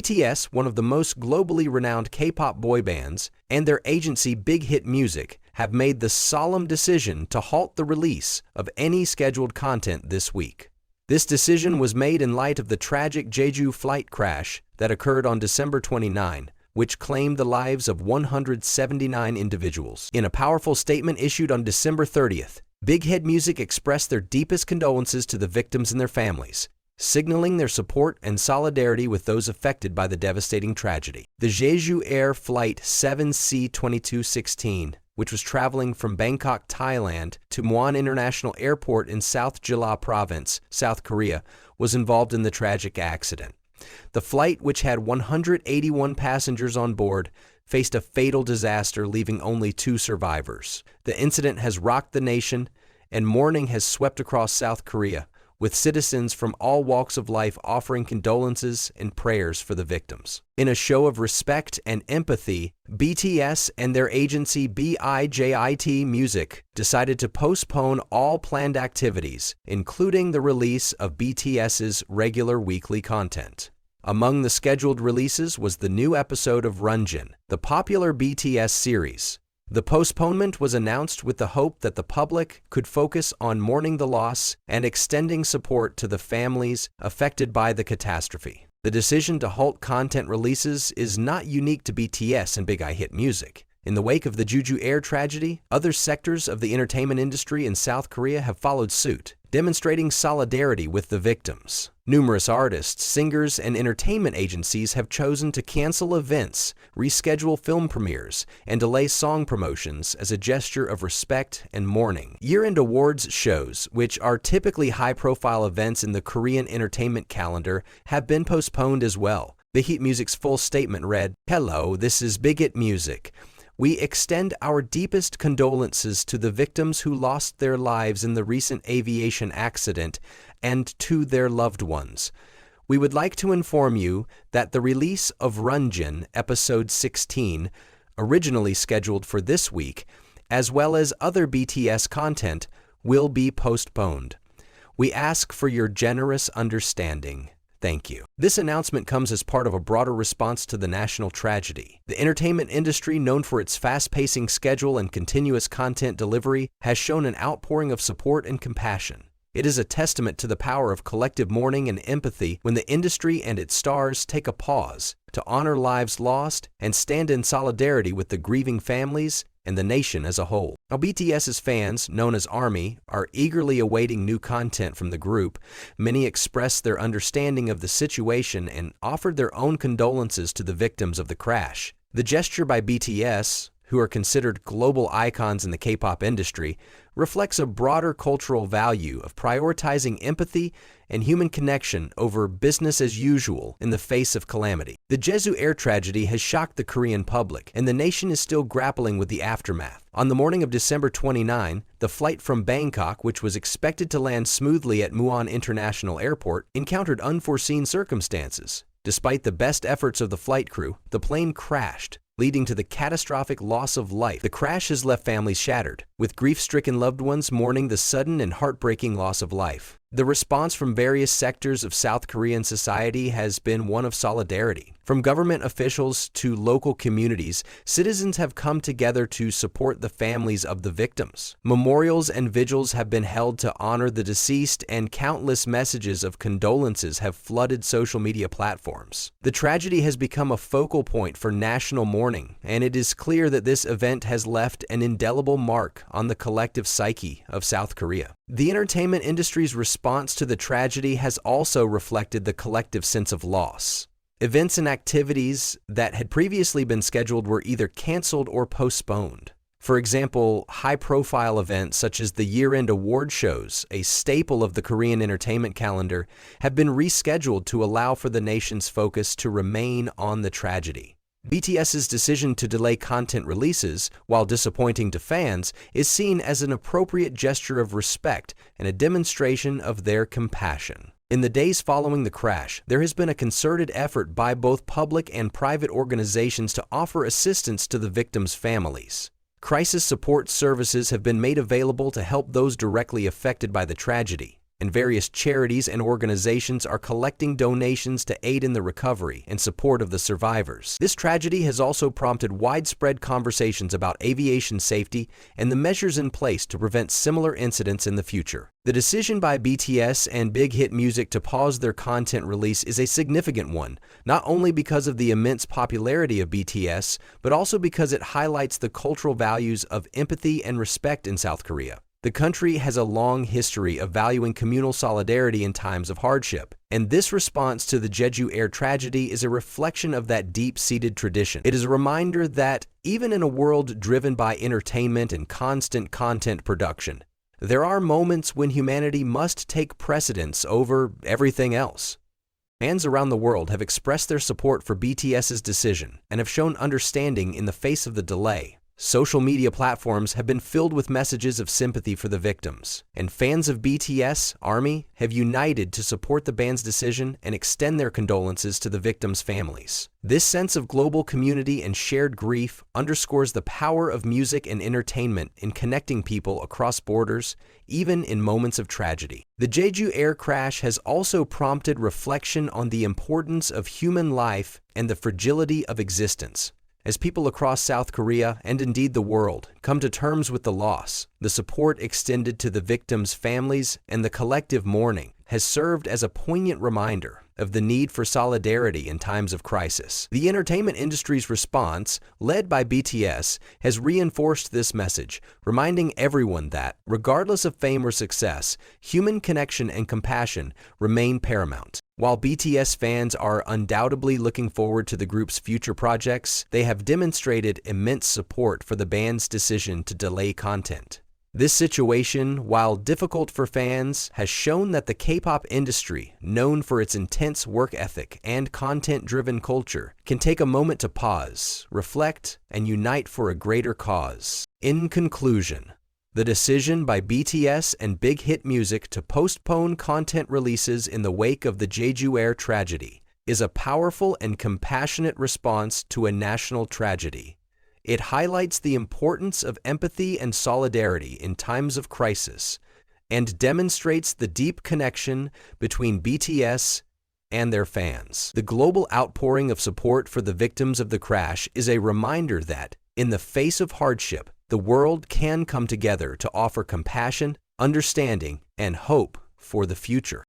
BTS, one of the most globally renowned K-pop boy bands, and their agency BIGHIT Music have made the solemn decision to halt the release of any scheduled content this week. This decision was made in light of the tragic Jeju Flight Crash that occurred on December 29, which claimed the lives of 179 individuals. In a powerful statement issued on December 30th, BIGHIT Music expressed their deepest condolences to the victims and their families, signaling their support and solidarity with those affected by the devastating tragedy. The Jeju Air Flight 7C-2216, which was traveling from Bangkok, Thailand to Muan International Airport in South Jeju Province, South Korea, was involved in the tragic accident. The flight, which had 181 passengers on board, faced a fatal disaster, leaving only 2 survivors. The incident has rocked the nation, and mourning has swept across South Korea, with citizens from all walks of life offering condolences and prayers for the victims. In a show of respect and empathy, BTS and their agency BIGHIT Music decided to postpone all planned activities, including the release of BTS's regular weekly content. Among the scheduled releases was the new episode of Run Jin, the popular BTS series. The postponement was announced with the hope that the public could focus on mourning the loss and extending support to the families affected by the catastrophe. The decision to halt content releases is not unique to BTS and BIGHIT Music. In the wake of the Jeju Air tragedy, other sectors of the entertainment industry in South Korea have followed suit, demonstrating solidarity with the victims. Numerous artists, singers, and entertainment agencies have chosen to cancel events, reschedule film premieres, and delay song promotions as a gesture of respect and mourning. Year-end awards shows, which are typically high-profile events in the Korean entertainment calendar, have been postponed as well. BIGHIT Music's full statement read, "Hello, this is BIGHIT Music. We extend our deepest condolences to the victims who lost their lives in the recent aviation accident and to their loved ones. We would like to inform you that the release of Run Jin, episode 16, originally scheduled for this week, as well as other BTS content, will be postponed. We ask for your generous understanding. Thank you." This announcement comes as part of a broader response to the national tragedy. The entertainment industry, known for its fast-pacing schedule and continuous content delivery, has shown an outpouring of support and compassion. It is a testament to the power of collective mourning and empathy when the industry and its stars take a pause to honor lives lost and stand in solidarity with the grieving families and the nation as a whole. Now, BTS's fans, known as ARMY, are eagerly awaiting new content from the group. Many expressed their understanding of the situation and offered their own condolences to the victims of the crash. The gesture by BTS, who are considered global icons in the K-pop industry, reflects a broader cultural value of prioritizing empathy and human connection over business as usual in the face of calamity. The Jeju Air tragedy has shocked the Korean public, and the nation is still grappling with the aftermath. On the morning of December 29, the flight from Bangkok, which was expected to land smoothly at Muan International Airport, encountered unforeseen circumstances. Despite the best efforts of the flight crew, the plane crashed, leading to the catastrophic loss of life. The crash has left families shattered, with grief-stricken loved ones mourning the sudden and heartbreaking loss of life. The response from various sectors of South Korean society has been one of solidarity. From government officials to local communities, citizens have come together to support the families of the victims. Memorials and vigils have been held to honor the deceased, and countless messages of condolences have flooded social media platforms. The tragedy has become a focal point for national mourning, and it is clear that this event has left an indelible mark on the collective psyche of South Korea. The entertainment industry's response to the tragedy has also reflected the collective sense of loss. Events and activities that had previously been scheduled were either canceled or postponed. For example, high-profile events such as the year-end award shows, a staple of the Korean entertainment calendar, have been rescheduled to allow for the nation's focus to remain on the tragedy. BTS's decision to delay content releases, while disappointing to fans, is seen as an appropriate gesture of respect and a demonstration of their compassion. In the days following the crash, there has been a concerted effort by both public and private organizations to offer assistance to the victims' families. Crisis support services have been made available to help those directly affected by the tragedy. and various charities and organizations are collecting donations to aid in the recovery and support of the survivors. This tragedy has also prompted widespread conversations about aviation safety and the measures in place to prevent similar incidents in the future. The decision by BTS and Big Hit Music to pause their content release is a significant one, not only because of the immense popularity of BTS, but also because it highlights the cultural values of empathy and respect in South Korea. The country has a long history of valuing communal solidarity in times of hardship, and this response to the Jeju Air tragedy is a reflection of that deep-seated tradition. It is a reminder that, even in a world driven by entertainment and constant content production, there are moments when humanity must take precedence over everything else. Fans around the world have expressed their support for BTS's decision and have shown understanding in the face of the delay. Social media platforms have been filled with messages of sympathy for the victims, and fans of BTS ARMY have united to support the band's decision and extend their condolences to the victims' families. This sense of global community and shared grief underscores the power of music and entertainment in connecting people across borders, even in moments of tragedy. The Jeju Air crash has also prompted reflection on the importance of human life and the fragility of existence. As people across South Korea, and indeed the world, come to terms with the loss, the support extended to the victims' families and the collective mourning has served as a poignant reminder of the need for solidarity in times of crisis. The entertainment industry's response, led by BTS, has reinforced this message, reminding everyone that, regardless of fame or success, human connection and compassion remain paramount. While BTS fans are undoubtedly looking forward to the group's future projects, they have demonstrated immense support for the band's decision to delay content. This situation, while difficult for fans, has shown that the K-pop industry, known for its intense work ethic and content-driven culture, can take a moment to pause, reflect, and unite for a greater cause. In conclusion, the decision by BTS and Big Hit Music to postpone content releases in the wake of the Jeju Air tragedy is a powerful and compassionate response to a national tragedy. It highlights the importance of empathy and solidarity in times of crisis and demonstrates the deep connection between BTS and their fans. The global outpouring of support for the victims of the crash is a reminder that, in the face of hardship, the world can come together to offer compassion, understanding, and hope for the future.